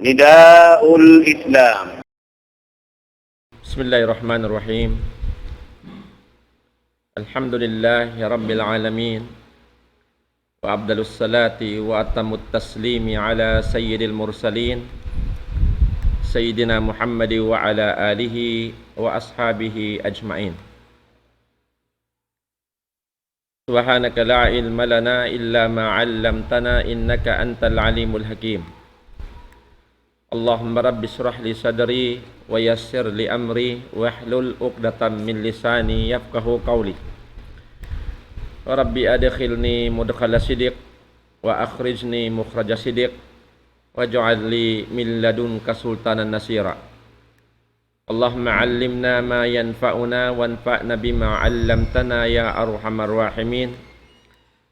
نداء الإسلام. بسم الله الرحمن الرحيم. الحمد لله رب العالمين، وأفضل الصلاة وأتم التسليم على سيد المرسلين سيدنا محمد وعلى آله وأصحابه أجمعين. سبحانك لا علم لنا إلا ما علمتنا إنك أنت العليم الحكيم. اللهم رب اشرح لي صدري ويسر لي أمري واحلل عقدة من لساني يفقهوا قولي. ربي أدخلني مدخل صدق وأخرجني مخرج صدق واجعل لي من لدنك سلطانا نصيرا. اللهم علمنا ما ينفعنا وانفعنا بما علمتنا يا أرحم الراحمين.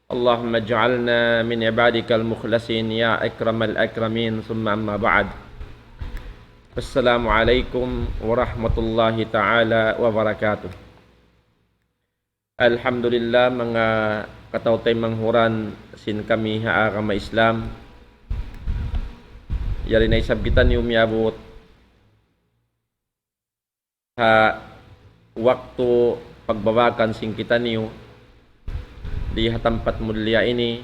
اللهم اجعلنا من عبادك المخلصين يا أكرم الأكرمين. ثم أما بعد. Assalamualaikum warahmatullahi ta'ala wabarakatuh. Alhamdulillah mga katautay manghuran sin kami haagama Islam. Yari na isabgitan yung miyabot ha waktu pagbabakan sin kita niyo di hatampat mulia ini,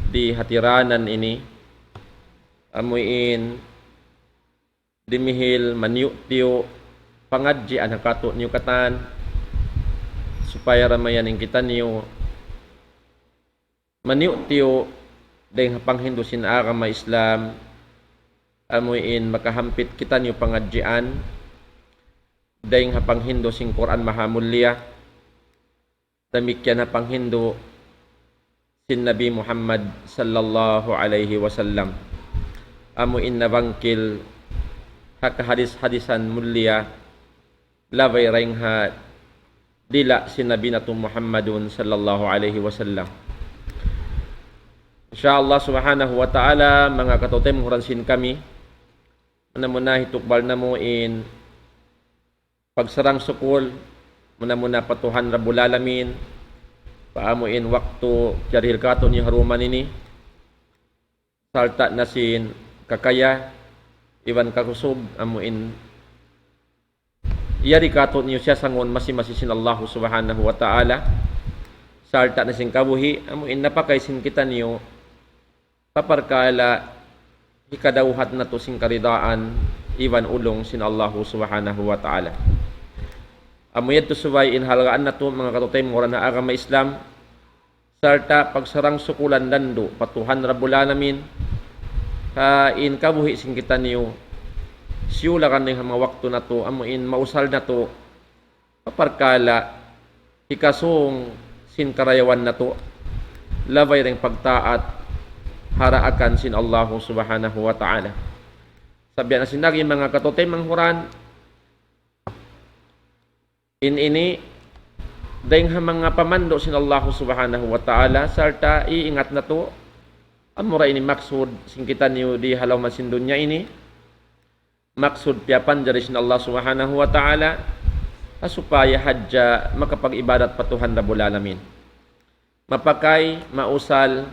di hatiranan ini, amuin dimihil maniu tiyo pangadji ang kato niyo katan supaya ramayan ang kita niyo maniu tiyo dahil panghindusin agama Islam amuin makahampit kita niyo pangadjian dahil panghindusin Quran mahamulya damikyan panghindu sin Nabi Muhammad sallallahu alaihi wasallam amuin nabangkil hak hadis-hadisan mulia labay ring ha dila si Nabi nato Muhammadun sallallahu alaihi wasallam. Insyaallah subhanahu wa ta'ala mga katotem huransin kami muna hitukbal na mo in pagsarang sukul muna patuhan Rabbul Alamin paamuin waktu jaril kato ni haruman ini salta nasin kakaya iwan kakusub amuin iyari katot niyo siya sangon masi-masisin Allah subhanahu wa ta'ala salta na sing kabuhi amuin napakaisin kita niyo paparkala hikadawhat na to sing karidaan iwan ulong sin Allah subhanahu wa ta'ala amuyad to subay inhalagaan na to mga katotay mura na agama Islam salta pagsarang sukulan dando patuhan Rabbul Alamin kain kabuhi sing kita niyo siyula kan ng mga waktu na to amuin mausal na to paparkala ikasong sin karayawan na to labay ring pagtaat haraakan sin Allah subhanahu wa ta'ala sabihan na sinagi mga katotay manghuran ini dahil mga pamando sin Allah subhanahu wa ta'ala sarta iingat na to amura ini maksud singkitan niyo di halaw masin dunya ini maksud piapan dari sin Allah subhanahu wa ta'ala supaya hajja makapag-ibadat patuhan Rabbul Alamin mapakay mausal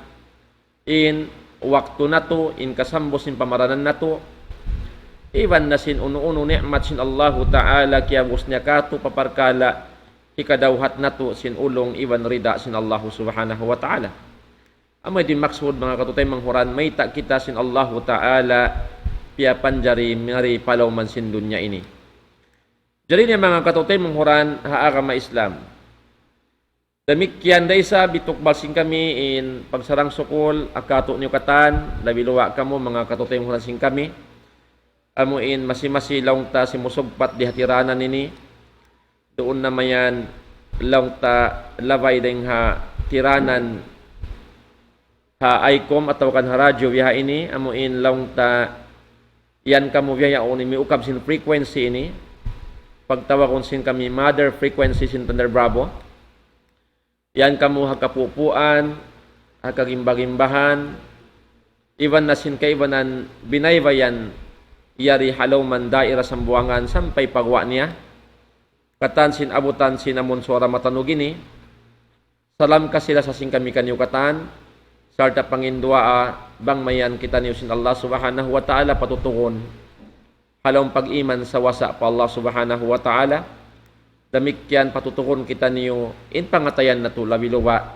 in waktu nato in kasambos in pamaranan nato iwan na sin uno-uno ni'mat sin Allah ta'ala kiyabos niya kato paparkala ikadawhat nato sin ulong iwan rida sin Allah subhanahu wa ta'ala amay din maksud mga katutay manghuran may ta kita sin Allah ta'ala piapan jari mari palaw man sin dunya ini jari niya mga katutay manghuran haagama Islam damikyan daysa bitukbal sing kami in pagsarang sukul akato niyo katan labiluwa kamo mga katutay manghuran sing kami amuin masi-masi laung ta si musugpat di hatiranan ini doon na mayan laung ta labay ding ha tiranan ha ICOM atau kan ha radyo biha ini amuin laung ta yan kamo biya yaon mi ukab sin frequency ini pagtawag sin kami mother frequency sin Thunder Bravo yan kamo hakapupuan hakagimba-gimbahan iwan na sin kaibanan binaybayan iyari halaw man daira sambuangan sampay pagwa niya katan sin abutan sin amon suara matanugini salam ka sila sa sing kami kanyukatan sarta pangindua bang mayan kita niyo sin Allah subhanahu wa ta'ala patutugon halong pag-iman sa wasa pa Allah subhanahu wa ta'ala damikyan patutugon kita niyo in pangatayan na to labiluwa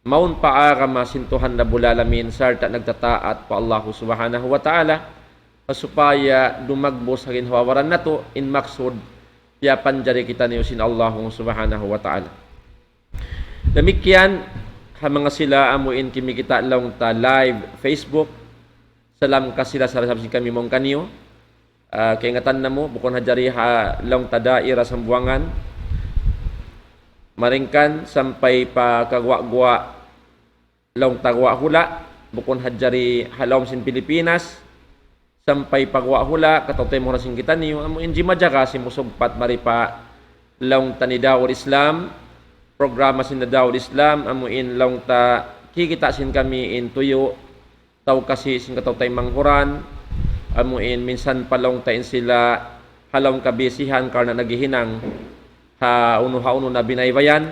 maun paara masintuhan na bulalamin sarta nagtataat pa Allah subhanahu wa ta'ala supaya dumagbo sa ginhawaran na to in maksud yapan jari kita niyo sin Allah subhanahu wa ta'ala damikyan ha mga sila amuin kimi kita lang ta live Facebook salam ka sila sa sabsin kami mong kaniyo kay ngatan na mo bukon hajari ha lang ta daira sambuangan maringkan sampai pa kagwa-gwa lang tagwa hula bukon hajari halom sin Pilipinas sampai pagwa hula katotoy mo rasing kita niyo amuin di majaga si musugpat maripa lang tanidawor Islam programa sin Dawud Islam amuin lang ta kikita sin kami in tuyo taw kasi sin katawtay manghuran amuin minsan palong tain sila halong kabisihan karna nagihinang ha uno na binaybayan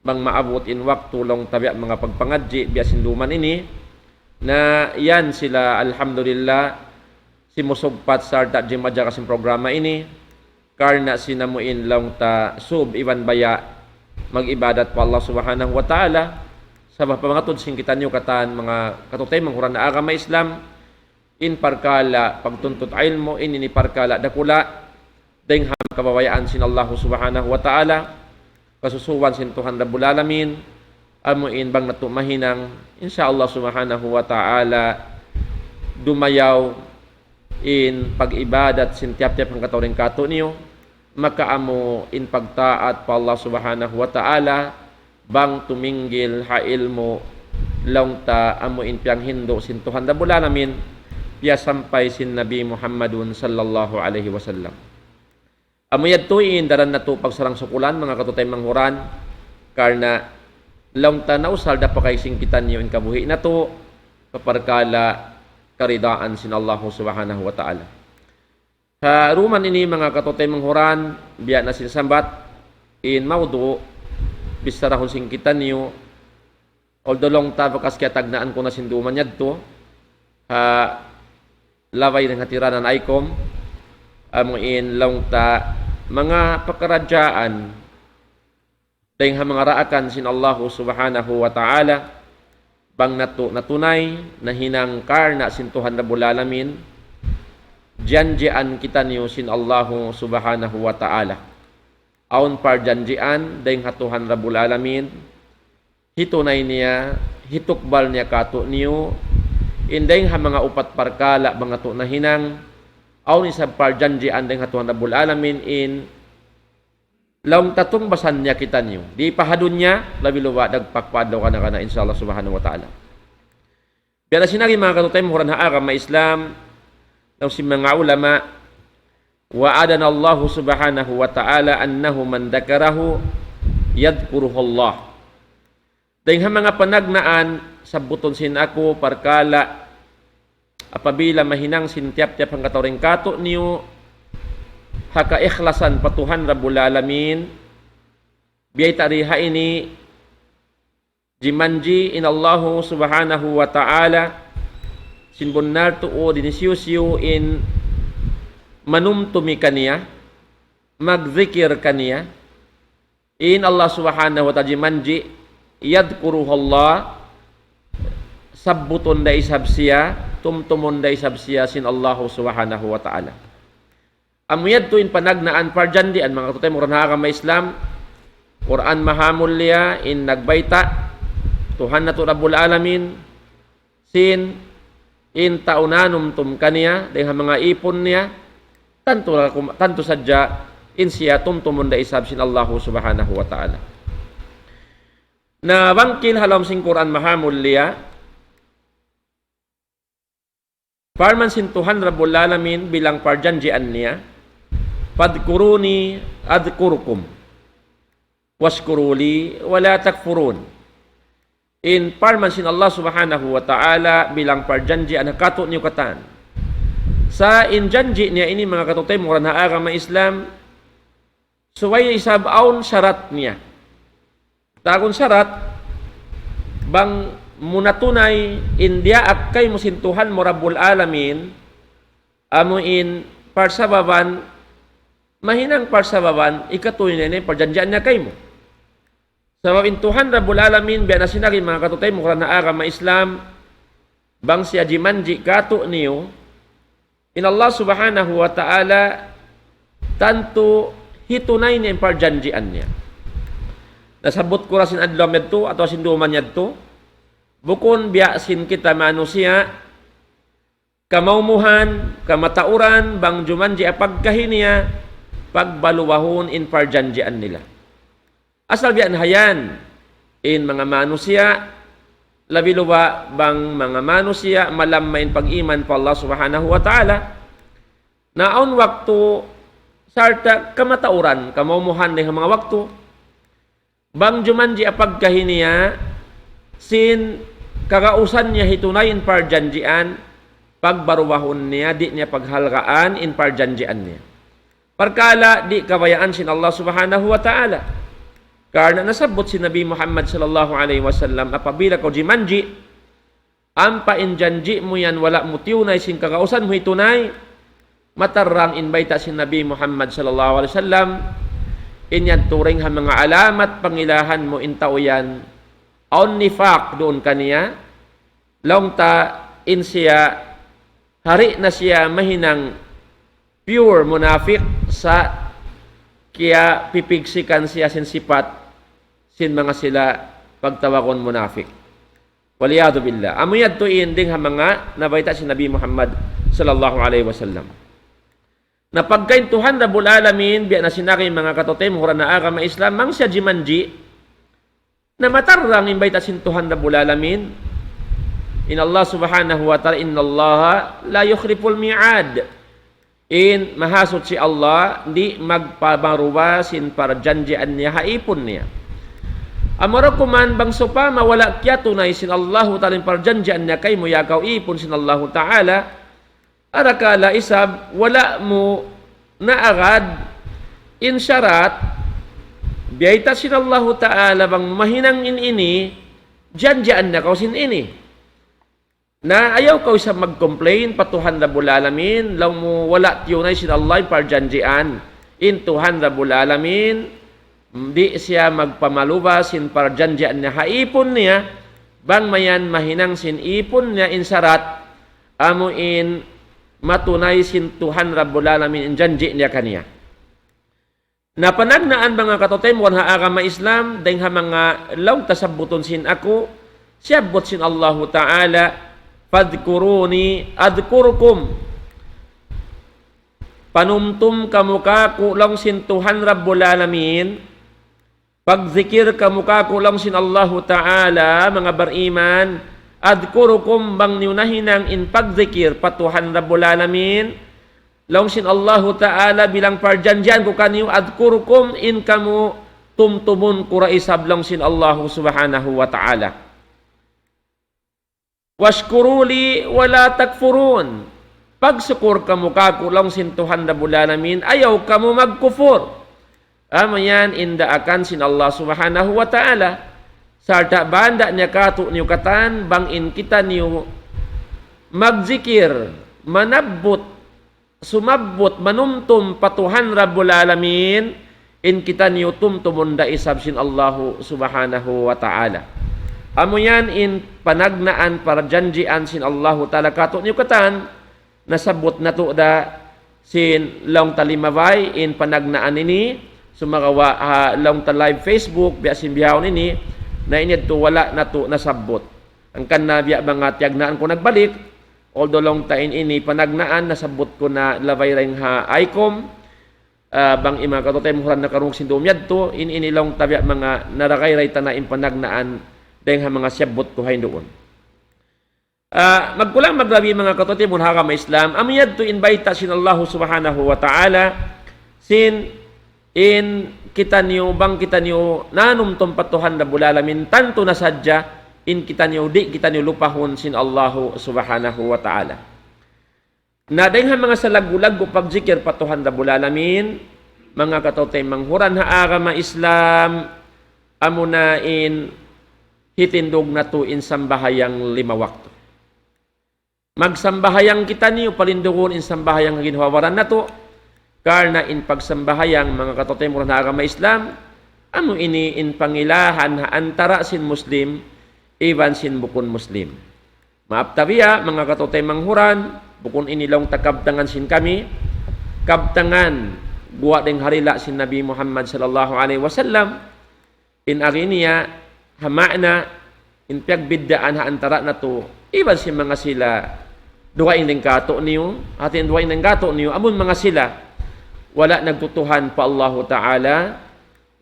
bang maabot in waktu long tabi mga pagpangadji biasin duman ini na yan sila alhamdulillah si musugpat sarta di madya kasing programa ini karna sinamuin lang ta sub iban baya mag-ibadat pa Allah subhanahu wa ta'ala sa pamangatod sing kita niyo katan mga katutay manghuran na agama Islam in parkala pagtuntut ilmo in ini parkala dakula ding ham kababayaan sin Allah subhanahu wa ta'ala kasusuwan sin Tuhan Rabbul Alamin amuin bang natumahinang insyaallah subhanahu wa ta'ala dumayaw in pag-ibadat sin tiap-tiap ang katuring kato niyo makaamo in pagtaat pa Allah subhanahu wa ta'ala bang tuminggil ha ilmo lang ta amo in piyang hindo sin Tuhan Rabbul Alamin piya sampay sin Nabi Muhammadun sallallahu alaihi wasallam amo yadtuin daran na to pagsarang sukulan mga katutay manghuran karna lang ta nausal da pa kay singkitan niyo in kabuhi na to kaparkala karidaan sin Allah subhanahu wa ta'ala sa ruman ini mga katutay manghuran biya na sinasambat in maudu bisarahon singkitan niyo although long tabakas kaya tagnaan ko na sinduman yadto ha laway ng hatiranan aykom amuin long ta mga pakaradyaan dahil ha mga raakan sin Allah subhanahu wa ta'ala bang natunay na hinang karna sin Tuhan Rabbul Alamin janjian kita niyo sin Allahu subhanahu wa ta'ala aun par janjian dahil hatuhan Rabbul Alamin hitunay niya hitukbal niya kato niyo indahing ha mga upat parkala mga to na hinang aun isa par janjian dahil hatuhan Rabbul Alamin in laong tatong basan niya kita niyo di pahadun niya labiluwa dagpakpadaw ka na inshallah subhanahu wa ta'ala biya na sinagi mga katutay muhuran ha agama Islam ng si mga ulama wa'adana Allah subhanahu wa ta'ala annahu man dakarahu yadkuruhu Allah dahil mga panagnaan sabuton sin ako parkala apabila mahinang sin tiap-tiap ang katawaring kato niyo haka ikhlasan patuhan Rabbul Alamin biyay tariha ini jimanji in Allah subhanahu wa ta'ala sinbunnar tuo dinisiyusiyo in manumtumi kaniya magzikir kaniya in Allah subhanahu wa ta'ala manji yadkuruhu Allah sabbuton da isab siya tumtumon da isab siya sin Allah subhanahu wa ta'ala amuyad to in panagnaan parjandian mga tutay muran hakama Islam Quran mahamul liya in nagbayta Tuhan na to Rabbul Alamin sin in taunanum tum kaniya dengan mga ipon niya tanto sadya in siya tumtumon da isab sin Allah subhanahu wa ta'ala na bangkil halam sing Quran mahamul liya parman sin Tuhan Rabbul Alamin bilang parjanjian niya fadkuruni adkurukum washkuruli wala takfurun in parman sin Allah subhanahu wa ta'ala bilang parjanji ang kato niyo katan sa injanji niya ini mga katutay muran ha agama Islam suway isabaon syarat niya tagon syarat bang munatunay india akkay musintuhan mo Rabbul Alamin amuin parsababan mahinang parsababan ikatuloy na parjanjaan niya kay mo. Sabab intuhan Rabbul Alamin biya na sinari mga katutay mo karana agama Islam bang siya jimanji kato niyo in Allah subhanahu wa ta'ala tanto hitunay niya parjanjian niya. Nasabot ko rasin adlaw medto atau sinduman yadto bukon biya sin kita manusia kamaumuhan kamatauran bang jumanji apagkahiniya pagbaluwahon in parjanjian nila. Asal biyan hayan in mga manusia labi luwa bang mga manusia malamain pag-iman pa Allah subhanahu wa ta'ala naon waktu sarta kamatauran kamaumuhan ni mga waktu bang jumanji apagkahiniya sin kagausan niya hitunayin parjanjian pagbaruwahon niya di niya paghalgaan in parjanjian niya perkala di kabayaan sin Allah subhanahu wa ta'ala karena nasabot si Nabi Muhammad sallallahu alaihi wasallam apabila kau jimanji ampa in janji mo yan wala mo tiyunay sin kagausan mo hitunay matarang inbaita si Nabi Muhammad sallallahu alaihi wasallam inyan turing ha mga alamat pangilahan mo intao yan on nifaq doon kaniya long ta in siya hari na siya mahinang pure munafik sa kaya pipigsikan siya sin sipat sin mga sila pagtawakon munafik waliyadu billah amuyad to inding ha mga nabaita si Nabi Muhammad sallallahu alaihi wasallam na pagkaintuhan Rabbul Alamin biya na sinari mga katote mura na agama Islam mang siya jimanji na matarang imbaita sin Tuhan Rabbul Alamin in Allah subhanahu wa ta'ala inna Allah la yukhriful mi'ad in mahasot si Allah di magpabaruwa sin parjanjian niya haipon niya amara kuman bang sopa mawala kya tunay sin Allah ta'ala parjanjian niya kay mo yakaw ipon sin Allah ta'ala arakala isab wala mo naagad in syarat biyaita sin Allah ta'ala bang mahinang ini janjian na kaw sin ini na ayaw kaw isa mag-complain patuhan Rabbul Alamin law mo wala tiyunay sin Allah parjanjian in tuhan Rabbul Alamin di siya magpamaluba sin parjanjian niya haipon niya bang mayan mahinang sin ipon niya in syarat amo in matunay sin Tuhan Rabbul Alamin in janji niya kaniya na panagnaan mga katotem wan ha agama Islam dahil ha mga law tasabuton sin ako siyabot sin Allah ta'ala fadkuruni adkurukum panumtum kamuka kulang sin Tuhan Rabbul Alamin pagzikir kamuka kulang sin Allah ta'ala mga bariman adkurukum bang niunahinang in pagzikir patuhan Rabbul Alamin long sin Allah ta'ala bilang parjanjian ko kaniyo adkurukum in kamu tumtumun kuraisab long sin Allah subhanahu wa ta'ala washkuruli wala takfurun pagsukur kamu kakulong sin Tuhan Rabbul Alamin ayaw kamu magkufur amayan inda akan sin Allah subhanahu wa ta'ala sarta banda niya kato niyo katan bang in kita niyo magzikir manabbot sumabbot manumtum patuhan Rabbul Alamin in kita niyo tumtumun da isab sin Allah subhanahu wa ta'ala amoyan in panagnaan parjanjian sin Allah ta'ala kato niyo katan nasabot na to da sin long talimabay in panagnaan ini sumagawa long ta live Facebook biya simbihaw nini na inid to wala na to nasabot ang kanna biya mga tiyagnaan ko nagbalik although long ta ini panagnaan nasabot ko na labay ring ha ICOM bang ima katotem huran na karong sindumyad to ini long ta biya mga narakay ray ta na in panagnaan dahil ha mga siyabot ko hay doon magkulang maglabi mga katotem haka ma Islam amiyad to invite sin Allah subhanahu wa ta'ala sin in kita niyo bang kita niyo nanumtum patuhan Rabbul Alamin tanto na sadya in kita niyo di kita niyo lupahon sin Allah subhanahu wa ta'ala na dahil mga salagulag ko pagzikir patuhan Rabbul Alamin mga katotay manghuran ha agama Islam amunain hitindog na to in sambahayang 5 wakto. Magsambahayang kita niyo palindugon in sambahayang ginhawaran na to, karna in pagsambahayang mga katotay mo na agama Islam, ano ini in pangilahan antara sin Muslim, iban sin bukon Muslim. Maaptabiya, mga katotay manghuran, bukon inilong takabtangan sin kami, kabtangan, guwa ding harila sin Nabi Muhammad sallallahu alaihi wasallam, in aginiya, hamana, in piagbiddaan antara na to, iban si mga sila, duwain ng gato niyo, atin duwain ng gato niyo, amon mga sila, wala nagtutuhan pa Allah Ta'ala,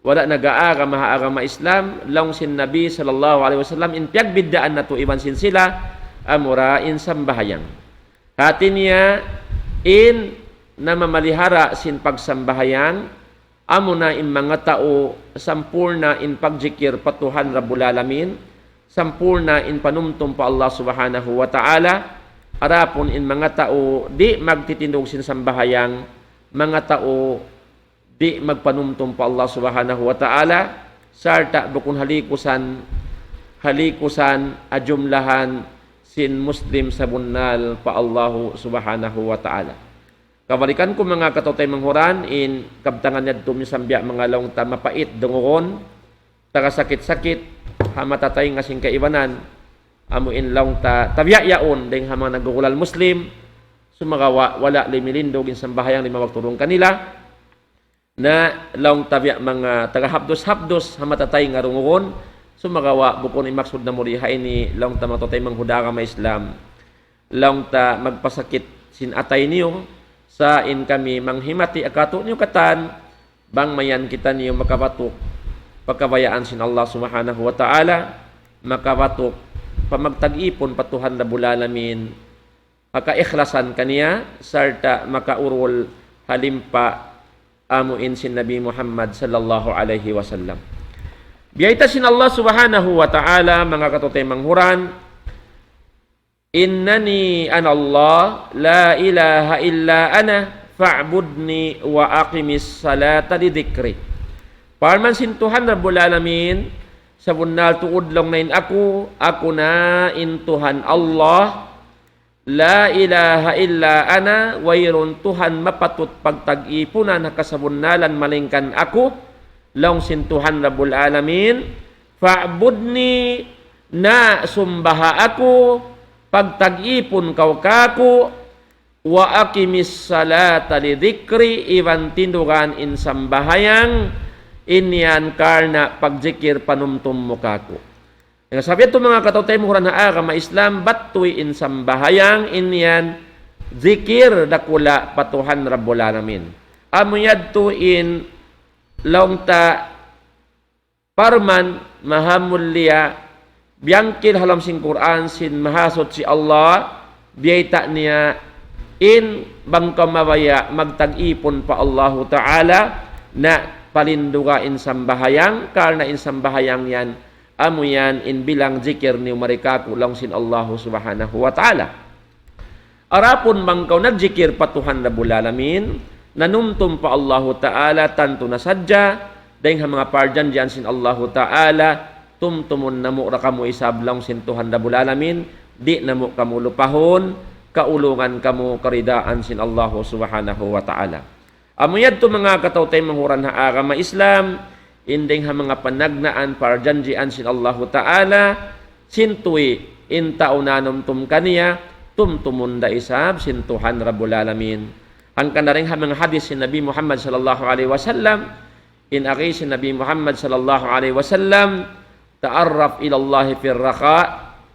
wala nag-aagama agama Islam, lang sin Nabi sallallahu alaihi wasallam, in piagbiddaan na to, iban sin sila, amura in sambahayang. Hatin niya, in namamalihara sin pagsambahayang, amo na in mga tao, sampurna in pagjikir patuhan Rabbul Alamin, sampurna in panumtum pa Allah subhanahu wa ta'ala, arapon in mga tao, di magtitindog sin sambahayang, mga tao, di magpanumtum pa Allah subhanahu wa ta'ala, sarta bukun halikusan, ajumlahan, sin Muslim sa bunnal pa Allah subhanahu wa ta'ala. Kabalikan ko mga katotay manghuran, in kabtangan niya ito misambya mga laong mapait, dunguron, taga sakit-sakit, hamatatay nga sing kaibanan, amuin laong tabya-yaon, dahil hamang nagugulal Muslim, sumagawa, wala limilindog, insambahayang 5 waktulong kanila, na laong tabya mga taga-habdos-habdos, hamatatay nga runguron, sumagawa, bukon imaksud na murihay ni laong tamatotay manghudara may Islam, laong ta magpasakit sin atay niyo, sa in kami manghimati akato niyo katan, bang mayan kita niyo makabatok, pagkabayaan sin Allah subhanahu wa ta'ala, makabatok, pamagtag-ipon patuhan Rabbul Alamin, makaikhlasan kaniya, sarta makaurol halimpa amuin sin Nabi Muhammad sallallahu alaihi wasallam. Biyaita sin Allah subhanahu wa ta'ala, mga katotay manghuran, innani anallah la ilaha illa ana fa'budni wa aqimis salata li dhikri. Parman sin Tuhan Rabbul Alamin, sa bunnal tuod lang nain ako na in Tuhan Allah, la ilaha illa ana, wayron Tuhan mapatut pagtag-ipunan nakasabunnalan malingkan ako, lang sin Tuhan Rabbul Alamin, fa'budni, na sumbaha ako, pagtag-ipon kaw kako, wa aqimis salata li dhikri, iwan tindugan in sambahayang, inyan karna pagjikir panumtum mo kako. Nga sabi ito mga katotay mo na agama Islam, batuy in sambahayang, inyan zikir dakula patuhan Rabbul Alamin. Amuyad to in laungta parman mahamulya, biyangkil halam sin Quran sin mahasot si Allah, biyayta niya in bangka mabaya magtag-ipon pa Allah Ta'ala na palinduga in sambahayang, karna in sambahayang yan, amo yan in bilang zikir ni marika kulang sin Allah subhanahu wa ta'ala. Arapon bangkaw nagjikir patuhan Rabbul Alamin, nanumtum pa Allah Ta'ala tanto na sadya, dahil mga parjan diyan sin Allah Ta'ala, tumtumun na mo kamu isablang sin Tuhan Rabbul Alamin, di na mo kamu lupahon, kaulungan kamu karidaan sin Allah subhanahu wa ta'ala. Amuyad to mga katawtay manghuran na agama Islam, inding ha mga panagnaan parjanjian sin Allah ta'ala, sintuwi in taunanom tum kaniya, tumtumun da isab sin Tuhan Rabbul Alamin. Ang kanaring ha mga hadis sin Nabi Muhammad sallallahu alaihi wasallam, in aki sin Nabi Muhammad sallallahu alaihi wasallam, ta'arraf ilallahi fir raqa,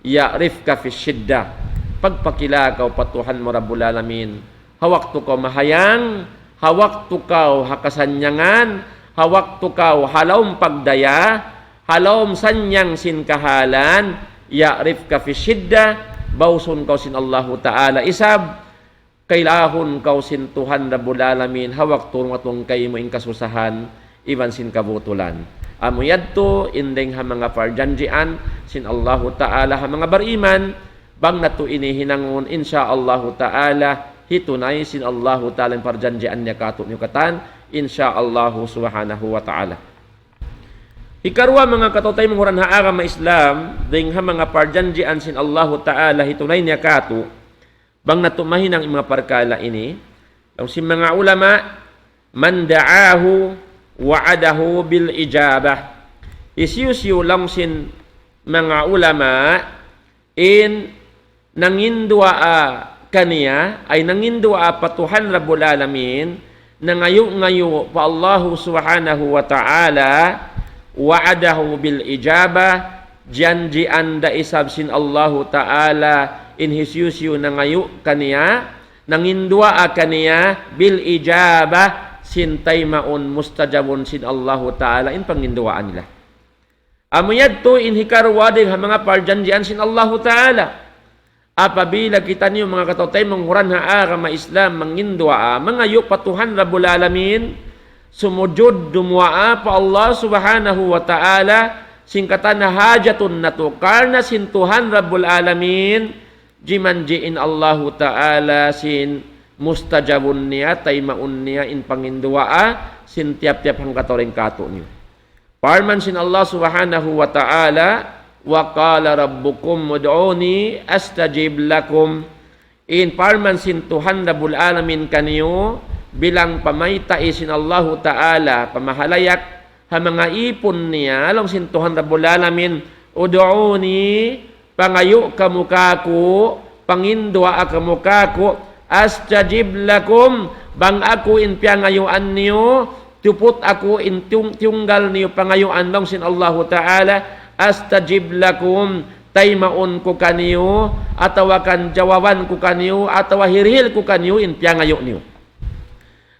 ya'rifka fi syiddah. Pagpakilakaw patuhan mo Rabbul Alamin, hawak to kaw mahayang, hawak to kaw hakasanyangan, hawak to kaw halawm pagdaya, halawm sanyang sin kahalan, ya'rifka fi syiddah, bawson kaw sin Allahu Ta'ala isab, kailahon kaw sin Tuhan Rabbul Alamin, hawak to matong kay mo in kasusahan, iban sin kabutulan. Amuyad to indeng ha mga parjanjian sin Allahu Ta'ala ha mga bariman, bang nato inihinangon insyaallahu ta'ala hitunay sin Allahu ta'ala parjanjian niya kato niyo katan insyaallahu subhanahu wa ta'ala. Hikarwa mga katotay mong ha agama Islam, ding ha mga parjanjian sin Allah Ta'ala hitunay niya kato, bang natumahin ang mga parkala ini, ang si mga ulama, man da'ahu wa'adahu bil ijabah. Isyusyo lang sin mga ulama, in nangindua kaniya, ay nangindua patuhan Rabbul Alamin, na ngayo pa Allah Subhanahu wa Ta'ala, wa'adahu bil ijabah, janjian da isab sin Allah Ta'ala in hisyusyo na ngayo kaniya, nangindua kaniya bil ijabah sin taymaun mustajabun sin Allah Ta'ala in panginduaan nila. Amuyad to in hikarwa din mga parjanjian sin Allah Ta'ala. Apabila kita niyo mga katotay manghuran ha agama Islam mangindua mangayo patuhan Rabbul Alamin, sumujud dumua pa Allah Subhanahu wa Ta'ala singkatan na hajatun na to karna sin Tuhan Rabbul Alamin jimanjiin Allah Ta'ala sin mustajabun niya taymaun niya in pangindua sin tiap-tiap hang katoring kato niyo. Parman sin Allah Subhanahu wa Ta'ala wa qala rabbukum ud'uni astajib lakum, in parman sin Tuhan Rabbul Alamin kaniyo bilang pamayta isin Allah Ta'ala pamahalayak ha mga ipon niya along sin Tuhan Rabbul Alamin ud'uni pangayo kamukako pangindua kamukako astajib lakum bang ako in piyangayuan niyo tupot ako in tunggal niyo pangayuan long sin Allah Ta'ala astajib lakum taymaon ko kaniyo atawa kan jawaban ko kaniyo atawa hirhil ko kaniyo in piyangayo niyo.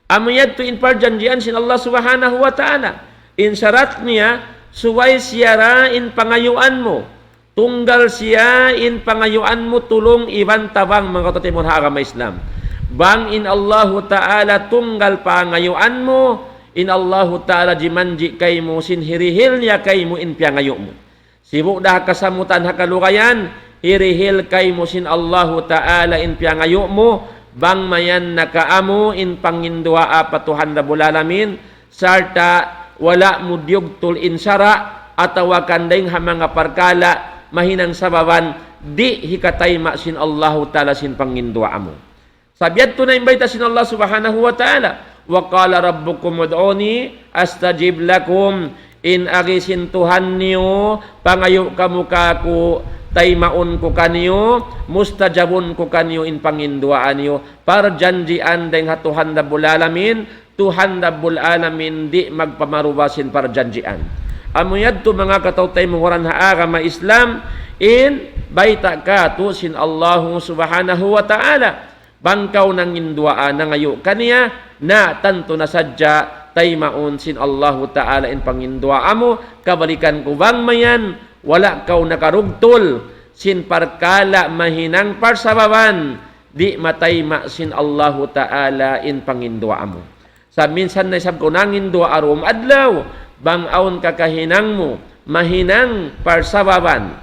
Amuyad to in parjanjian sin Allah Subhanahu wa Ta'ala. In syarat niya, suway siyara in pangayuan mo. Tunggal siya in pangayuan mo tulong iban tabang mga katotimon ha agama Islam. Bang in Allah Ta'ala tunggal pangayuan mo, in Allah Ta'ala jimanji kay mo sin hirihil niya kay mo in piyangayo mo. Sibuk dah kasamutan ha kalugayan, hirihil kay mo sin Allah Ta'ala in piyangayo mo, bang mayan nakaamu in pangindua patuhan Rabbul Alamin sarta wala mudyog tul insara atawa kandeng ha mga parkala mahinang sababan di hikatay masin Allah Ta'ala sin pangindua mo. Sabiat to na imbita sin Allah Subhanahu wa Ta'ala wa qala rabbukum ud'uni astajib lakum, in agisin Tuhan niyo pangayo kamukako taymaon ko kaniyo mustajabun ko kaniyo in panginduaan niyo para janjian deng Tuhan Rabbul Alamin, Tuhan Rabbul Alamin di magpamarubasin para janjian. Amuyad to mga katawtay munghuran ha agama Islam in baita ka to sin Allah Subhanahu wa Ta'ala bangkaw nang induaan na ngayo kaniya na tanto na sadya taymaon sin Allah Ta'ala in pangindua mo kabalikan ko bang mayan wala kau nakarugtol sin parkala mahinang parsababan di matayma sin Allah Ta'ala in pangindua mo. Sa minsan na isab ko nangindua arum adlaw bang aon kakahinang mo mahinang parsababan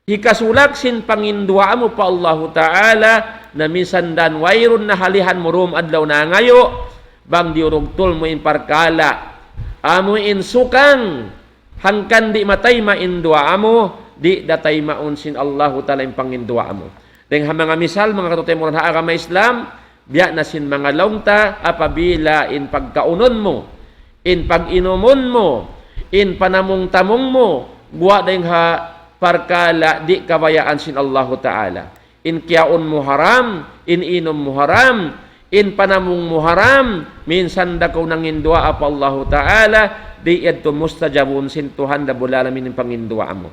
hikasulak sin pangindua mo pa Allah Ta'ala na minsan dan wayrun na halihan mo rum adlaw na ngayo bang diurugtol mo in parkala amo in sukang hangkan di matay maindua mo di datay maun sin Allah Ta'ala in pangindua mo. Deng ha mga misal mga katutay mo ha agama Islam biya na sin mga longta apabila in pagkaunon mo in pag-inumon mo in panamong-tamong mo guwa deng ha parkala di kabayaan sin Allah Ta'ala in kiyaon mo haram in inom mo haram in panamong mo haram minsan da ko nangindua apa Allah Ta'ala di ito mustajabun sin Tuhan Rabbul Alamin in pangindua mo.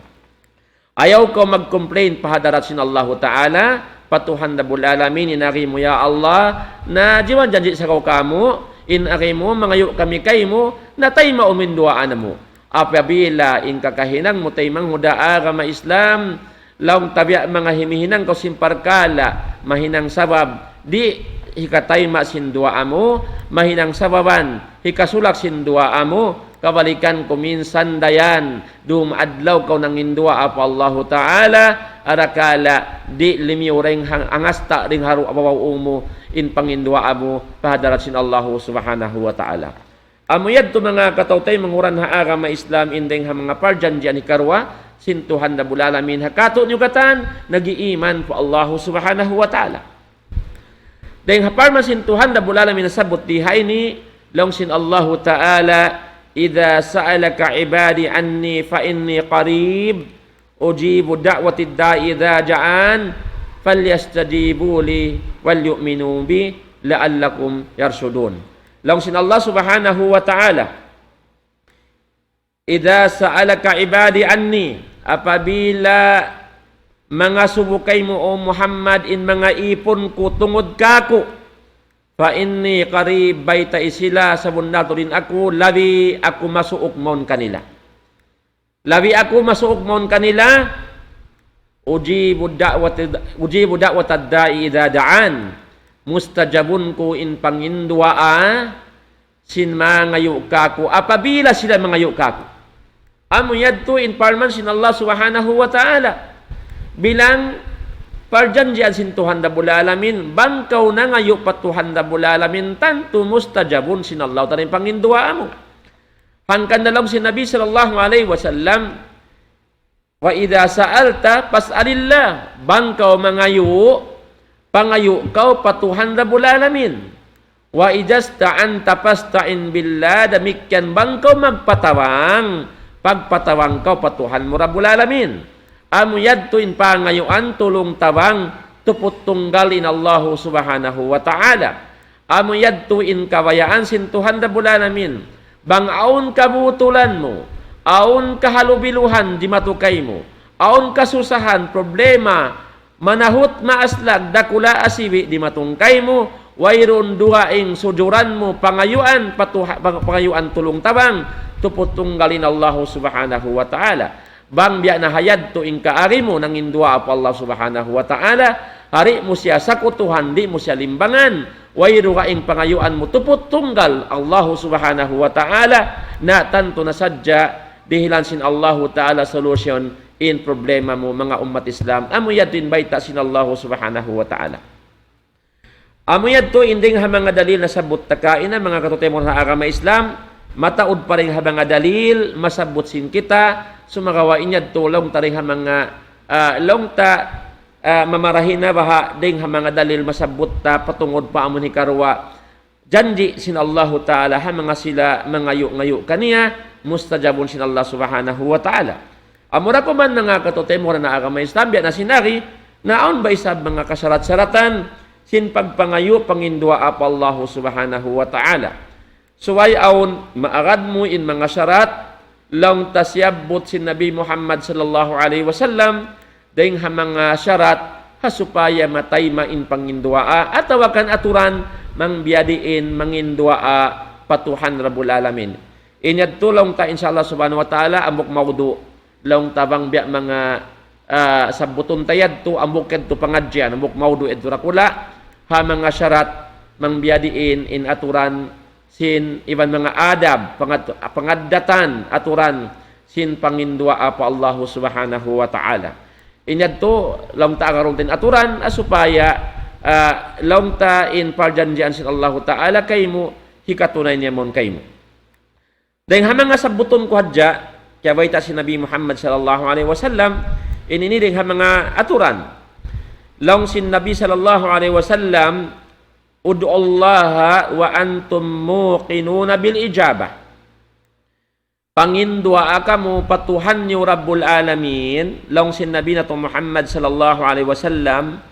Ayaw ko mag-complain pahadarat sin Allah Ta'ala patuhan Rabbul Alamin inari mo ya Allah na jiwan janji sa kamu in ari mo mangayo kami kay mo natay mauminduaan mo apabila in kakahinang mo tay manghuda agama Islam laong tabiya mga himihinang ko simparkala mahinang sabab di hikatay masin dua mo mahinang sababan hikasulak sin dua mo kabalikan kuminsan dayan dumadlaw kau nangindua apa Allah Ta'ala arakala di limiw ring angasta ring haru abawaw mo in pangindua mo pahadarat sin Allah Subhanahu wa Ta'ala. Amuyad to mga katawtay manguran ha agama Islam indeng ha mga parjan diyan hikarwa sintuhan da bulalamin hakato nyo katan nag-iiman po Allah subhanahu wa ta'ala. Dahil hapar masintuhan da bulalamin nasabot dihay ni longsin Allah ta'ala idha sa'alaka ibadi anni fa inni qarib ujibu da'watid da'i idha ja'an falyastajibu li wal yu'minu bi la'allakum yarshudun. Longsin Allah subhanahu wa ta'ala idha sa'alaka ibadi anni apabila mga subukay mo o Muhammad in mga ipon ko tungod kako fa inni qarib bayta isila sa bundato din ako labi ako masuok mon kanila ujibu da'watad da'i idha da'an mustajabun ko in pangindwaa sin mangayo kako apabila sila mangayo kako. Amo yadto in parman sin Allah subhanahu wa ta'ala bilang parjan diyan sin Tuhan da bulalamin bangkaw na ngayo patuhan da bulalamin tanto mustajabun sin Allah tarin pangindwaa mo. Hangkan dalam si Nabi sallallahu alaihi wasallam wa idza sa'alta fas'alillah bangkaw mangayo pangayo kau patuhan da bulalamin wa idasta'anta fasta'in billah damikyan bangkaw magpatawang pagpatawang kau patuhan mo ra bulalamin amu yadto in pangayuan tulong tawang tuput tunggalin Allah subhanahu wa ta'ala amu yadto in kawayaan sintuhan da bulalamin bang aun kabutulan mo aun kahalubiluhan di matukay mo aun kasusahan problema manahut maaslag dakula asiwi di matungkay mo wayron duhaing sujuran mo pangayuan pangayuan tulong tabang tuput tunggalin Allah subhanahu wa ta'ala bang biya na hayad to ing kaari mo nang indua pa Allah subhanahu wa ta'ala hari mo siya sakutuhan di mo siya limbangan wayro kaing pangayuan mo tuput tunggal Allah subhanahu wa ta'ala na tanto na sadya dihilan sin Allah ta'ala solution in problema mo mga umat Islam amuyad din baita sin Allah subhanahu wa ta'ala amuyad to inding ha mga dalil na sabot takain na mga katutemon ha agama Islam mataod pa rin ha mga dalil masabot sin kita sumagawain niya tulong taring ha mga mamarahin na baha ding ha mga dalil masabot ta patungod pa amon hikarwa janji sin Allah ta'ala ha mga sila mangayo-ngayo kaniya mustajabun sin Allah subhanahu wa ta'ala. Amura ko man nga katutemmo na agama Islam biya na sinari naon ba isab mga kasarat-saratan sin pagpangayo pangindua apa Allah subhanahu wa ta'ala. Suway aon maagad mo in mga syarat lang tasyabot sin Nabi Muhammad sallallahu alaihi wasallam dahing ha mga syarat hasupaya matay main pangindua atawakan aturan mang biadiin mangindua patuhan rabul alamin. Inyad tulong ta insyaallah subhanahu wa ta'ala amok maudu long tabang biya mga sabuton tayad to amok kadto pangadyan amok maudu edto rakula ha mga syarat mang biadiin in aturan sin iban mga adab pangaddatan aturan sin pangindua apa Allah subhanahu wa ta'ala inyad to long ta agarong tin aturan asupaya long ta in parjanjian sin Allah ta'ala kaymo hikatunay niya mon kaymo dahil ha mga sabuton ko hadya kaya baita si Nabi Muhammad sallallahu alaihi wasallam ininiling ha mga aturan long sin Nabi sallallahu alaihi wasallam ud'ullaha wa antum muqinuna bil ijabah pangindua kamu patuhan niyo Rabbul Alamin long sin Nabi nato Muhammad sallallahu alaihi wasallam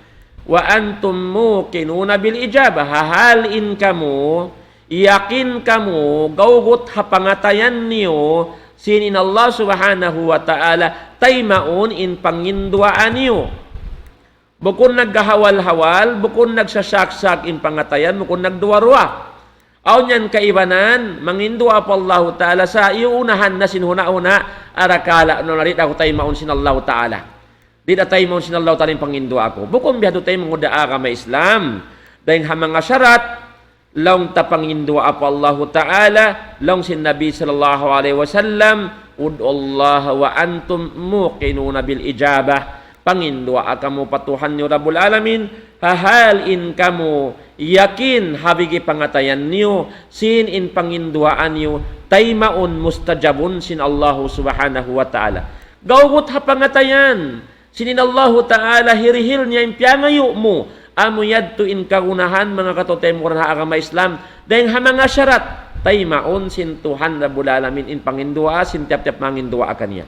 wa antum muqinuna bil ijabah hahalin kamu yakin kamu gawgot ha pangatayan niyo sinin Allah subhanahu wa ta'ala taymaun in panginduaan niyo. Bukun naggahawal-hawal, bukun nagsasaksak in pangatayan, bukun nagduwarwa. Aw niyan kaibanan, mangindua pa Allah ta'ala sa iunahan na sinhuna-una, arakala, no narit ako taymaun sin Allah ta'ala. Di na taymaun sin Allah ta'ala in pangindua ako. Bukun biyado tayo mangudaa ka may Islam. Dahil ha mga syarat, long tapangindua apa Allah Ta'ala long sin Nabi sallallahu alaihi wasallam ud'ullaha wa antum muqinuna bil ijabah pangindua akamu patuhan ni Rabbul Alamin hahal in kamu yakin habigi pangatayan niyo sin in panginduaan niyo taymaun mustajabun sin Allah subhanahu wa ta'ala. Gawgot ha pangatayan sinin Allah ta'ala hirihil niya impiangayo mo amo yadto in kagunahan mga katotay mo ha agama Islam dahil ha mga syarat taymaun sin Tuhan Rabbul Alamin in pangindua sin tiap-tiap mangindua kaniya.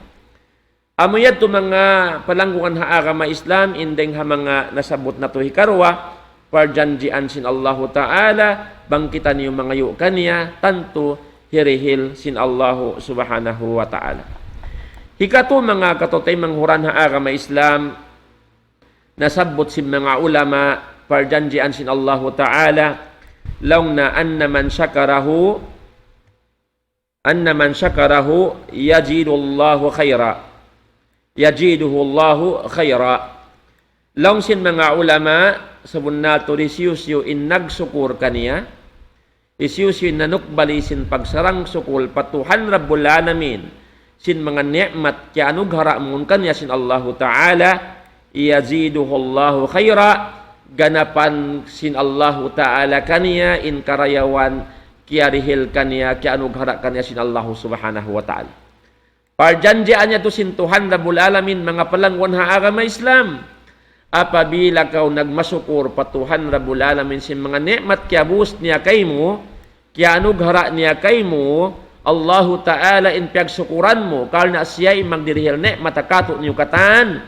Amo yadto mga palanggungan ha agama Islam indeng ha mga nasabot na to hikarwa parjanjian sin Allah ta'ala bangkitan yung mga yu kaniya tanto hirihil sin Allah subhanahu wa ta'ala. Hikato mga katotay manghuran ha agama Islam nasabot sin mga ulama parjanjian sin Allah ta'ala law na anna man syakarahu yajidullahu khaira yajiduhu Allahu khaira. Law sin mga ulama sabun nato risiyusyo in nagsukur kaniya isiyusyo nanukbali sin pagsarang sukul patuhan Rabbul Alamin sin mga ni'mat kya anughara mun kaniya sin Allahu ta'ala yaziduhu Allahu khaira ganapan sin Allahu ta'ala kaniya in karayawan kya rihil kaniya kya anughara kaniya sin Allahu subhanahu wa ta'ala. Parjanjian niya to sin Tuhan Rabbul Alamin mga palangwan ha agama Islam apabila kau nagmasukur patuhan Rabbul Alamin sin mga nikmat kya bus niya kay mo kya anughara niya kay mo Allah ta'ala in pagsukuran mo karna siya magdirihil nikmat akato niyo katan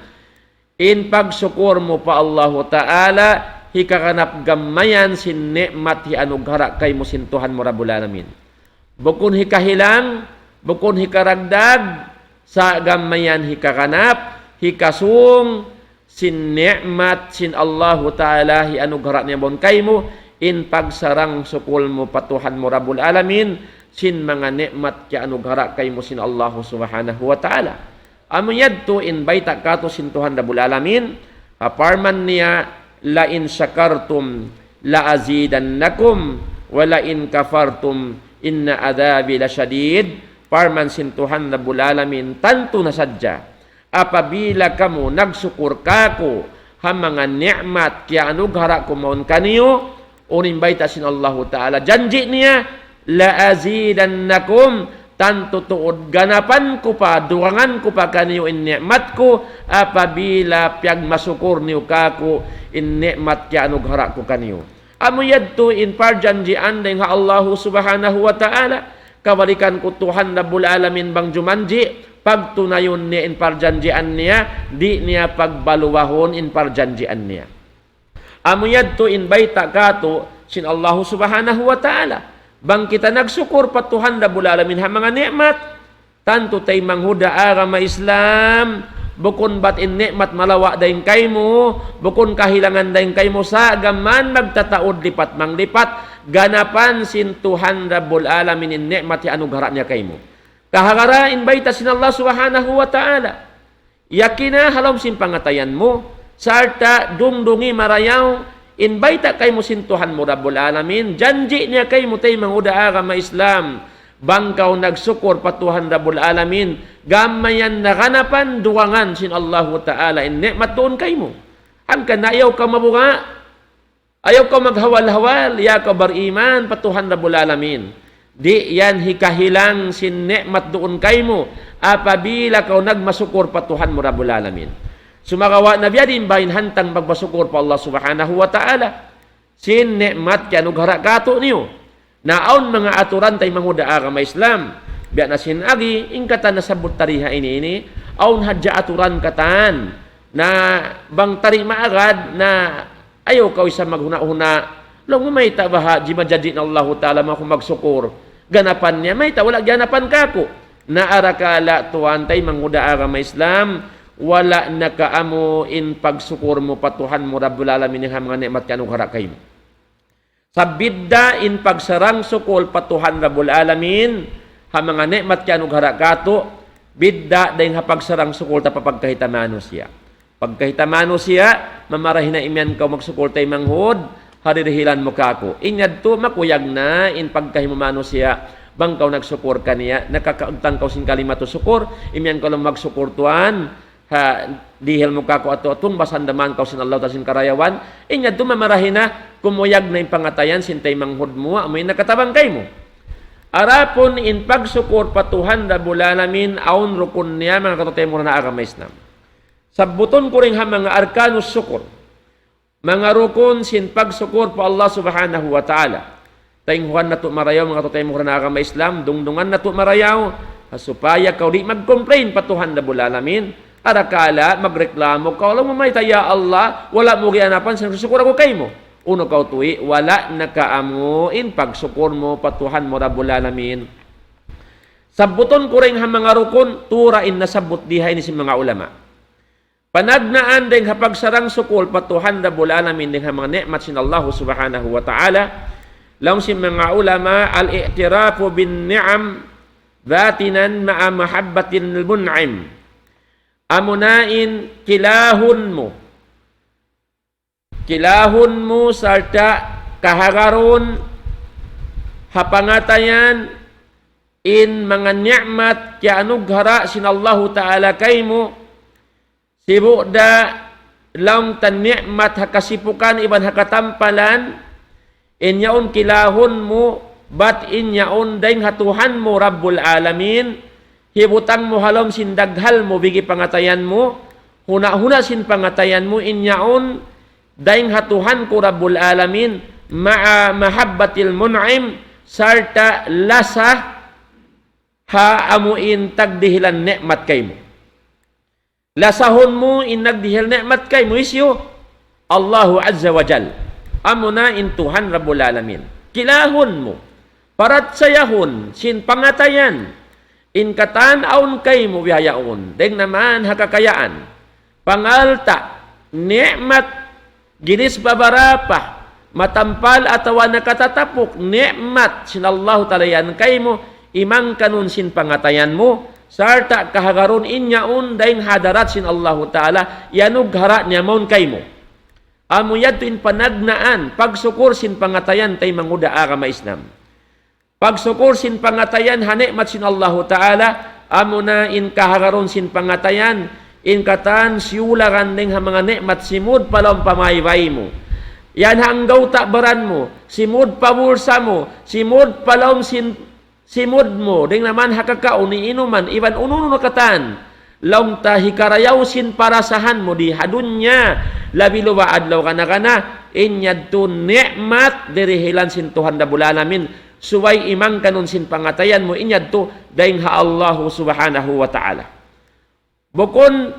in pagsukur mo pa Allah ta'ala hikakanap gamayan sin nikmat hi anughara kay mo sin Tuhan mo Rabbul Alamin bukun hikahilang bukun hikaragdag sa gamayan hikakanap hikasung sin ni'mat sin Allah ta'ala hi anughara niya bon kay mo in pagsarang sukul mo patuhan mo Rabbul Alamin sin mga ni'mat kya anughara kay mo sin Allah subhanahu wa ta'ala. Amo yadto in baita kato sin Tuhan Rabbul Alamin aparman niya la in syakartum la azidannakum wa la in kafartum inna adabi lasyadid. Parman sin Tuhan Rabbul Alamin tanto na sadya apabila kamu nagsukur kako ha mga ni'mat kya anughara ko maun kaniyo unin baita sin Allah ta'ala janji niya la azidannakum tanto tuod ganapan ko pa durangan ko pa kaniyo in ni'mat ko apabila piyag masukur niyo kako in ni'mat kya anughara ko kaniyo. Amo yadto in parjanjian dahil ha Allah subhanahu wa ta'ala kabalikan ko Tuhan Rabbul Alamin bang jumanji pagtunayon niya in parjanjian niya di niya pagbaluwahon in parjanjian niya. Amo yadto in baita kato sin Allah subhanahu wa ta'ala bang kita nagsukur pa Tuhan Rabbul Alamin ha mga ni'mat tanto tay manghuda agama Islam bukon bat in ni'mat malawa daing kay mo bukon kahilangan daing kay mo sa gaman magtataod lipat manglipat ganapan sin Tuhan Rabbul Alamin in ni'mat ya anughara niya kay mo kahagara in baita sin Allah subhanahu wa ta'ala yakina halom sin pangatayan mo sarta dungdungi marayaw in baita kay mo sin Tuhan mo Rabbul Alamin janji niya kay mo tay manguda agama Islam bangkaw nagsukur patuhan Rabbul Alamin gamayan naganapan duwangan sin Allah ta'ala in ni'mat doon kay mo ang kanayaw ka mabunga ayaw ka maghawal-hawal ya ka bariman patuhan Rabbul Alamin di yan hikahilang sin ni'mat doon kay mo apabila ka nagmasukur patuhan mo Rabbul Alamin sumagawa na biyadin bayin hantang magbasukur pa Allah subhanahu wa ta'ala sin ni'mat kya anughara kato niyo naon mga aturan tay manguda agama Islam biya na sinagi ingkatan na sabot tariha ini aun hadya aturan katan na bang tari maagad na ayaw ka isa maghuna-huna lang may tabaha di majadin Allah ta'ala kung magsukur ganapan niya may wala ganapan kako na arakala tuwan tay manguda agama Islam wala nakaamo in pagsukur mo patuhan mo Rabbul Alamin ha mga ni'mat kanughara kay mo sabidda in pagsarang sukol patuhan Rabbul Alamin ha mga ni'mat kya anughara kato bidda dahil ha pagsarang sukol ta papagkahitamano siya pagkahitamano siya mamarahin na imyan ka magsukol tay manghod haririhilan mo kako inyad to makuyag na in pagkahimumano siya bangkaw nagsukur kaniya nakakaugtang kaw sin kalimato sukur imyan ka lang magsukur tuan dihil mo kako ato atong basandaman kau sin Allah ta sin karayawan inya to mamarahina kumuyag na yung pangatayan sintay manghud mo amoy nakatabang kay mo. Arapon in pagsukor patuhan da bulalamin aun rukun niya mga katotay mo na agama Islam. Sabuton ko rin ha mga arkanus sukor. Mga rukun sin pagsukor po Allah subhanahu wa ta'ala. Tainghuan na to marayaw mga katotay mo na agama Islam. Dungdungan na to marayaw. Supaya kau di mag-complain patuhan da bulalamin. Arakala, magreklamo ka, walang mamay taya Allah, wala mo gihanapan, sinusukor ako kay mo. Uno kau tuwi, wala nakaamuin pagsukor mo, patuhan mo Rabbul Alamin. Sabuton ko rin mga rukun, turain na sabot dihay ni si mga ulama. Panagnaan din hapag sarang sukol, patuhan Rabbul Alamin din mga ni'mat sin Allah subhanahu wa ta'ala. Lang si mga ulama, al-i'tirafu bin ni'am, batinan ma'a mahabbatin al-mun'im. Amunain kilahun mo sarta kahagaron hapangatayan in mga ni'mat kya anughara sinallahu ta'ala kay mo sibu da lam tan ni'mat hakasipukan iban hakatampalan inyaon kilahun mo bat inyaon daing hatuhan mo Rabbul Alamin hibutang mo halom sin daghal mo bigi pangatayan mo huna-huna sin pangatayan mo inyaon daing hatuhan ko Rabbul Alamin ma'a mahabbatil mun'im sarta lasa ha amuin tagdihilan ni'mat kay mo lasahon mo in nagdihil ni'mat kay mo isyo Allahu azza wa jal amuna in Tuhan Rabbul Alamin kilahon mo parat sayahon sin pangatayan in katan aun kay mo bihayaon deng naman hakakayaan pangalta ni'mat ginis babarapa matampal atawa nakatatapok ni'mat sinallahu talayan kay mo imang kanun sin pangatayan mo sarta kahagaron inyaon daing hadarat sin Allahu taala yanug hara niya maun kay mo amuyad in panagnaan pagsukor sin pangatayan tay manguda agama Islam. Pagsukor sin pangatayan hanikmat sin Allahu ta'ala amuna in kahagaron sin pangatayan in katan siularan ning mga nikmat simud palom pamayway mo yan hanggaw takbaran mo simud pabulsa mo simud palom simud mo ding naman hakakaon ni inuman iban ununo katan long tahikarayaw sin parasahan mo di hadunya labi luwa adlaw kana inyad tu nikmat dirihilan sin Tuhan Rabbul Alamin suway imang kanun sin pangatayan mo inyad to daing ha Allah subhanahu wa ta'ala. Bukon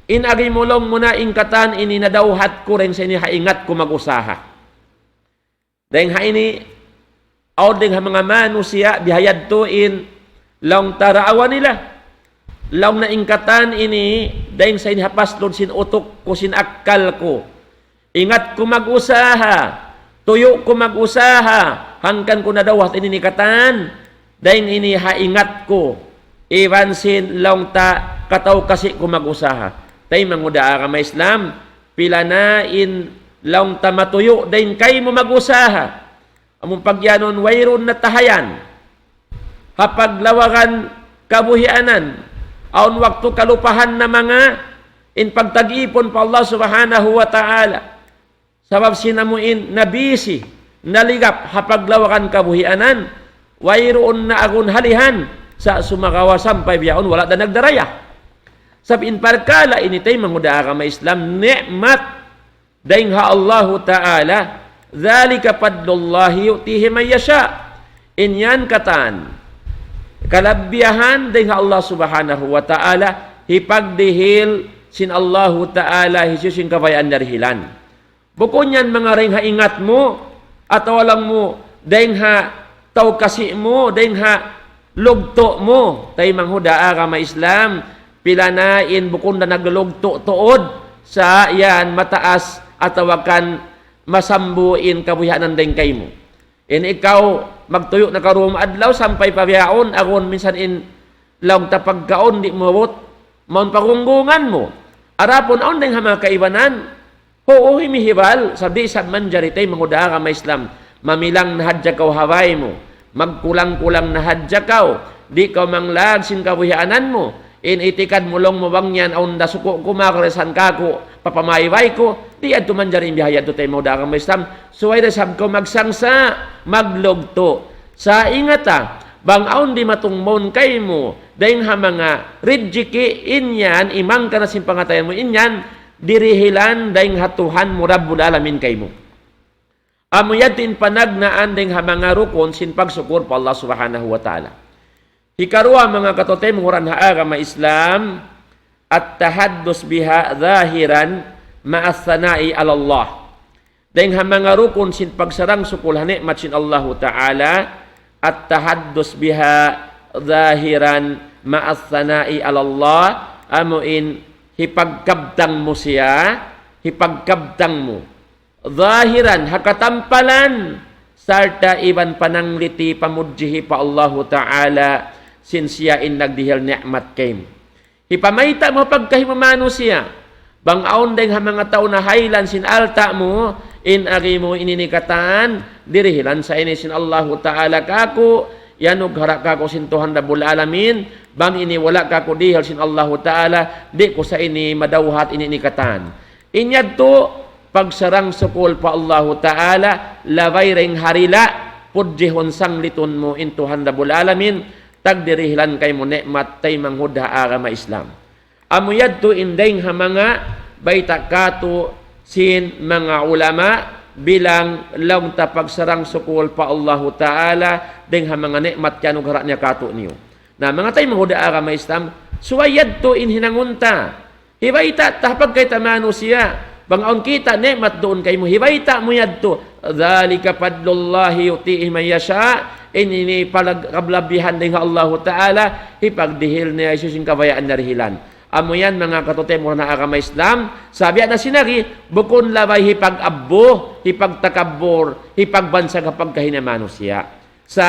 inagi mulong muna ingkatan ini nadawhat ko rin sa ini haingat ko mag-usaha. Daing ha ini aw ding ha mga manusia bihayad to in long taraawa nila. Long na ingkatan ini daing sa ini hapaslod sin utok ko sin akal ko. Ingat ko mag-usaha. Tuyo ko mag-usaha, hangkan ko na dawat ini nikatan, dahin ini haingat ko, iwan sin long ta kataw kasi ko mag-usaha. Tay manguda agama Islam, pila na in long ta matuyo, dahin kay mo mag-usaha. Among pagyanon, wayron na tahayan, hapaglawagan kabuhianan, aun waktu kalupahan na mga in pagtag-ipon pa Allah subhanahu wa ta'ala. Sabab sinamuin nabisi, naligap hapaglawakan kabuhianan, wayroon na agun halihan sa sumakawa sampay biyaon wala na nagdaraya. Sabin parkala initay manguda agama Islam ni'mat daing ha Allahu ta'ala dhalika fadlullahi yu'tihi man yasha. Inyan katan kalabbiyahan daing ha Allah subhanahu wa ta'ala hipagdihil sin Allahu ta'ala hisusin kabayaan narihilan. Bukon yan mga ring haingat mo at walang mo daing ha taw kasi mo daing ha lugto mo tay manghuda agama Islam pila na in bukon na naglugto tuod sa yan mataas at tawakan masambuin kabuhianan daing kay mo in ikaw magtuyo na karum adlaw sampay pabiyaon agon minsan in law tapagkaon di mo maun pagunggungan mo arapon aon daing ha mga kaibanan. Oo, himihibal, sabi sa manjaritay, manguda ka may Islam, mamilang na hadjakaw haway mo, magkulang-kulang na hadjakaw, di ka manglag sin kabuhianan mo, in itikan mulong mo bangyan aun da suko kumakresan kako papamayway ko di adto man jari bihaya to tayo da agama Islam suway resab ko magsangsa maglugto sa ingata bang aun di matungmon kay mo dahil ha mga ridjiki inyan imang ka na simpangatayan mo inyan dirihilan dahil hatuhan mo Rabbul Alamin kay mo amuyatin panagnaan dahil ha mga rukon sin pagsukur pa Allah subhanahu wa ta'ala hikaruha mga katote munghuran ha agama Islam at tahaddus biha zahiran ma'athanai ala Allah dahil ha mga rukon sin pagsarang sukul ha nikmat sin Allah ta'ala at tahaddus biha zahiran ma'athanai ala Allah amuin hipagkabtang mo siya hipagkabtang mo zahiran hakatampalan sarta iban panangliti pamudjihi pa Allah ta'ala sinsiyain nagdihil ni'mat kaim hipamaita mo pagkahimamano siya bang aon deng ha mga tao na haylan sin alta mo in agi mo ininikatan dirihilan sa ini sin Allah ta'ala kako yanug hara kako sin Tuhan Rabbul Alamin bang ini wala kako dihil sin Allah ta'ala di ko sa ini madawhat ininikatan inyad to pagsarang sukul pa Allah ta'ala labay ring harila pudjihon sang liton mo in Tuhan Rabbul Alamin tagdirihilan kay mo nikmat tay manghudha agama Islam amuyad to indeng ha mga baita kato sin mga ulama bilang laung tapagsarang sukul pa Allah ta'ala deng ha mga nikmat kanug hara niya kato niyo na mga tay manghudha agama Islam suwayad to in hinangunta hibaita tahpag kay tamano siya bangaon kita nikmat doon kay mo hibaita mo yadto dzalika fadlullahi yutihi man yasha ini palagablabihan ding Allah ta'ala hipagdihil niya isus sing kabayaan narihilan amoyan mga katote mo na agama Islam sabi na sinari bukon labay hipag-abbo hipagtakabor hipagbansag kapag kahinamano siya sa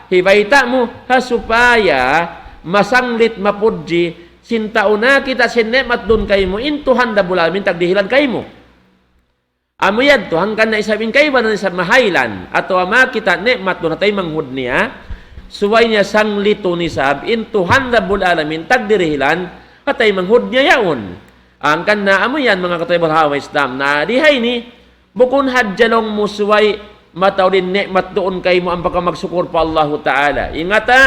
hibaita mo hasupaya masanglit mapudji sintauna kita sinnemat doon kay mo intuhan da bulamin tagdihilan kay mo amuyad to hangkan na isabing kay ba na sa mahaylan ato ama kita nikmat doon natay manghud niya suway niya sang lito ni sab intuhan da bulamin tagdirihilan atay manghud niya yaon angkan na amuyan mga katoy balhawa Islam na dihay ni bukun hadjalong mo suway mataw din nikmat doon kay mo ang pagkamagsukur pa Allah ta'ala ingata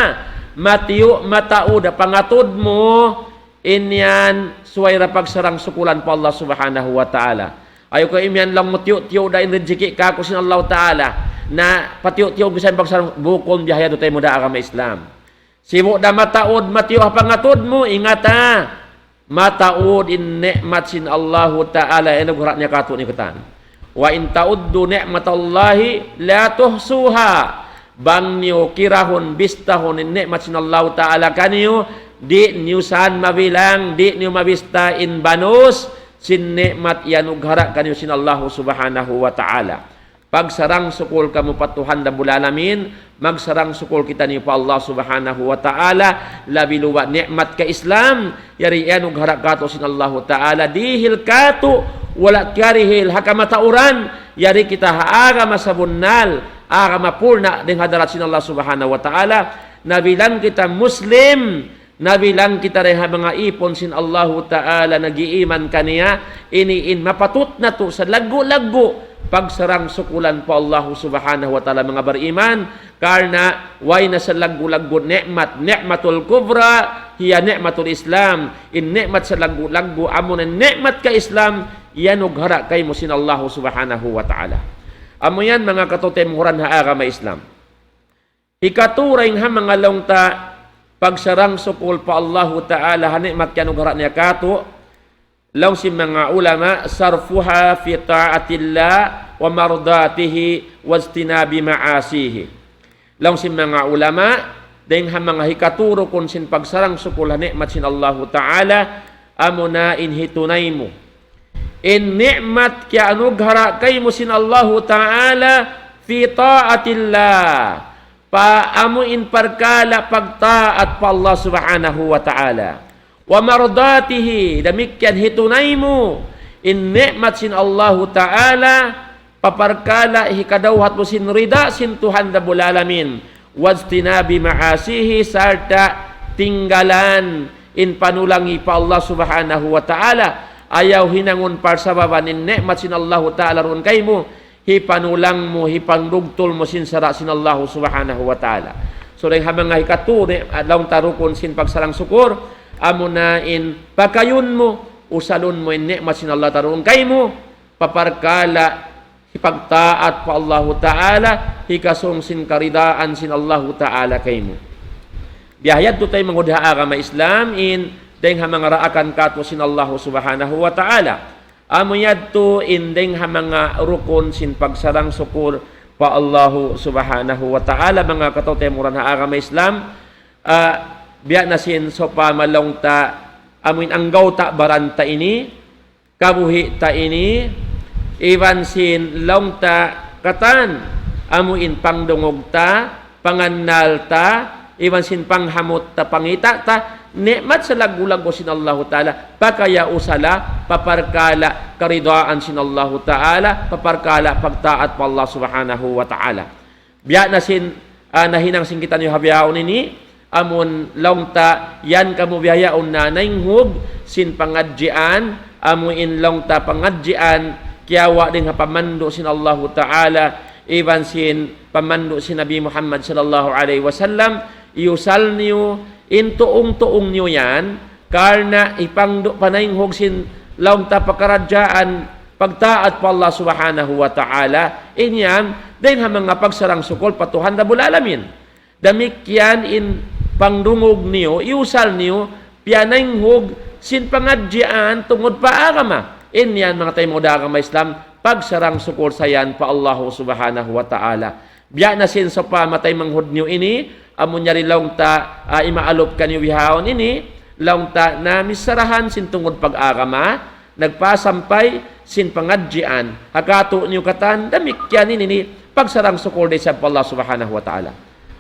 matiyo matauda pangatod mo inyan suway pagsarang sukulan pa Allah subhanahu wa ta'ala ayo ko imyan lang mo tiyo da in rijiki ka ko sin Allah ta'ala na patiyo bisan pagsarang bukon biyaya do tay mo da agama Islam sibo da mataod matiyo pangatod mo ingata mataod in nikmat sin Allah ta'ala eno gurat niya kato ni kutan wa in tauddu nikmatallahi la tuhsuha bang niyo kirahon bistahon in nikmat sin Allah ta'ala kaniyo di niyo saan mabilang di niyo mabista in banus sin nikmat yanug hara kaniyo sin Allah subhanahu wa ta'ala pagsarang sukul kamo patuhan da bulalamin magsarang sukul kita niyo pa Allah subhanahu wa ta'ala labi luwa nikmat ka Islam yari yanug hara kato sin Allah ta'ala dihil kato wala karihil hakamatauran yari kita haaga masabunnal aga mapurna din hadarat sin Allah subhanahu wa ta'ala nabilang kita Muslim nabilang kita rin mga ipon sin Allah ta'ala nagiiman kaniya iniin mapatut na to sa lago-lago pagsarang sukulan po Allah subhanahu wa ta'ala mga bariman karna way na sa lago-lago ni'matul kubra hiya ni'matul Islam in ni'mat sa lago-lago amo na ni'mat ka Islam yanug hara kay mo sin Allah subhanahu wa ta'ala amo yan mga katotemhuran ha agama Islam ikaturing ha mga longta pagsarang sukul pa Allah ta'ala hanikmat kanug hara niya kato law si mga ulama sarfuha fi ta'atillah wa mardatihi wa istinabi ma'asihi law si mga ulama dahil ha mga hikaturo kun sin pagsarang sukul hanikmat sin Allah ta'ala amo na inhitunay mo in ni'mat kya anughara kay mo sin Allah ta'ala fi ta'atillah paamu in parkala pagtaat pa Allah subhanahu wa ta'ala wa mardatihi damikyan hitunay mo in ni'mat sin Allah ta'ala paparkala hikadawhat mo sin rida sin Tuhan Rabbul Alamin wajtinabi ma'asihi sarta tinggalan in panulangi pa Allah subhanahu wa ta'ala, ayaw hinangon par sa babanin nikmat sin Allah ta'ala ron kay mo, hipanulang mo, hipandugtol mo sin sara sin Allah subhanahu wa ta'ala. So rin hamang nga hikatune, adlaw tarukon sin pagsalang sukur, amo na in pakayon mo, usalon mo in nikmat sin Allah ta'ala ron kay mo, paparkala, hipagtaat pa Allah ta'ala, hikasong sin karidaan sin Allah ta'ala kay mo. Biyayad to tayo mangudha agama Islam in deng hamang raakan kato sin Allah subhanahu wa ta'ala. Amuyad to in deng hamang rukon sin pagsarang sukur pa Allah subhanahu wa ta'ala. Mga kato tayo muran ha agama Islam. Biya na sin so pamalong ta amuin anggaw ta baranta ini, kabuhi ta ini, iwan sin long ta katan, amuin pangdungog ta, pangannal ta, iwan sin panghamot ta pangita ta, nikmat sa lagulag ko sin Allah ta'ala, pakaya usala, paparkala, karidaan sin Allah ta'ala, paparkala, pagtaat pa Allah subhanahu wa ta'ala. Biya na sin, nahinang sin kita niyo habiyaon ini, amun longta, yan kamu biyayaon na nainghug, sin pangadjian, amuin longta pangadjian, kiyawa din hapamando sin Allah ta'ala, iwan sin pamando sin Nabi Muhammad sallallahu alaihi wasallam, iusal niyo, intuong-tuong niyo yan, karna ipangdo panainghog sin longta pakaradyaan, pagtaat pa Allah subhanahu wa ta'ala, inyam, din ha mga pagsarang sukol patuhan da bulalamin. Damikyan in pangdungog niyo, iusal niyo, pianainghog sin pangadjian tungod pa agama. Inyan mga tayo mo da agama Islam, pagsarang sukol sayan pa Allah subhanahu wa ta'ala. Biya na sin sa pamatay manghud niyo ini, amon nyari laong ta imaalop kanyo wihaon ini, laong ta na misarahan sin tungod pag-agama, nagpasampay sin pangadjian, hakato niyo katan, damikyan ini, pagsarang sukol de sa Allah subhanahu wa ta'ala.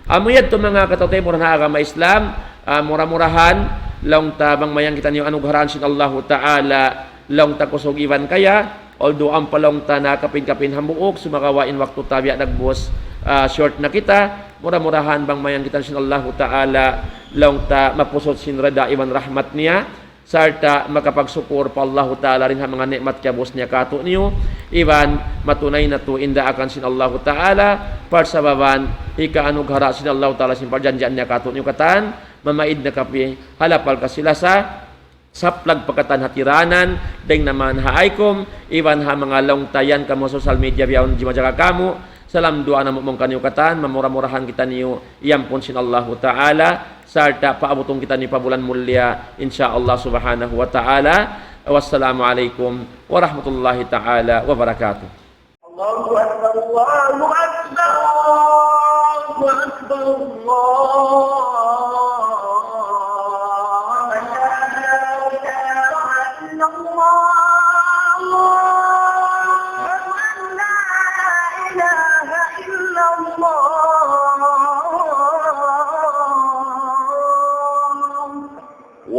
Amuyad to mga katotay murang agama Islam, murah-murahan, laong ta bang mayang kita niyo anugrahan sin Allah ta'ala, laong ta kusog iwan kaya, although ang palong ta nakapin-kapin hamuok, sumakawain waktu tabiya nagbos, short na kita, murah-murahan bang mayang kita sin Allah ta'ala, laong ta mapusot sin rada iwan rahmat niya, sarta makapagsukur pa Allah ta'ala rin ha mga nikmat kabos niya kato niyo, iwan matunay na to inda akan sin Allah ta'ala, par sa baban, ikaanughara sin Allah ta'ala sin parjanjan niya kato niyo katan, mamaid na kapi, halapal ka sila sa saplag pagkatan hatiranan, deng naman haaykom, iwan ha mga long tayan kamo social media biyaon di majaga kamo, salam doa na mong kanyo katan, mamura-murahan kita niyo, iyampon sin Allah ta'ala, sarta paabutong kita ni pabulan mulya, insyaallah subhanahu wa ta'ala. Wassalamualaikum warahmatullahi ta'ala wabarakatuh. Allahu Akbar, Allahu Akbar, Allahu Akbar, Allah.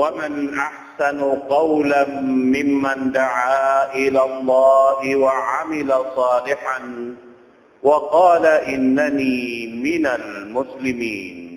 ومن أحسن قولا ممن دعا إلى الله وعمل صالحا وقال إنني من المسلمين.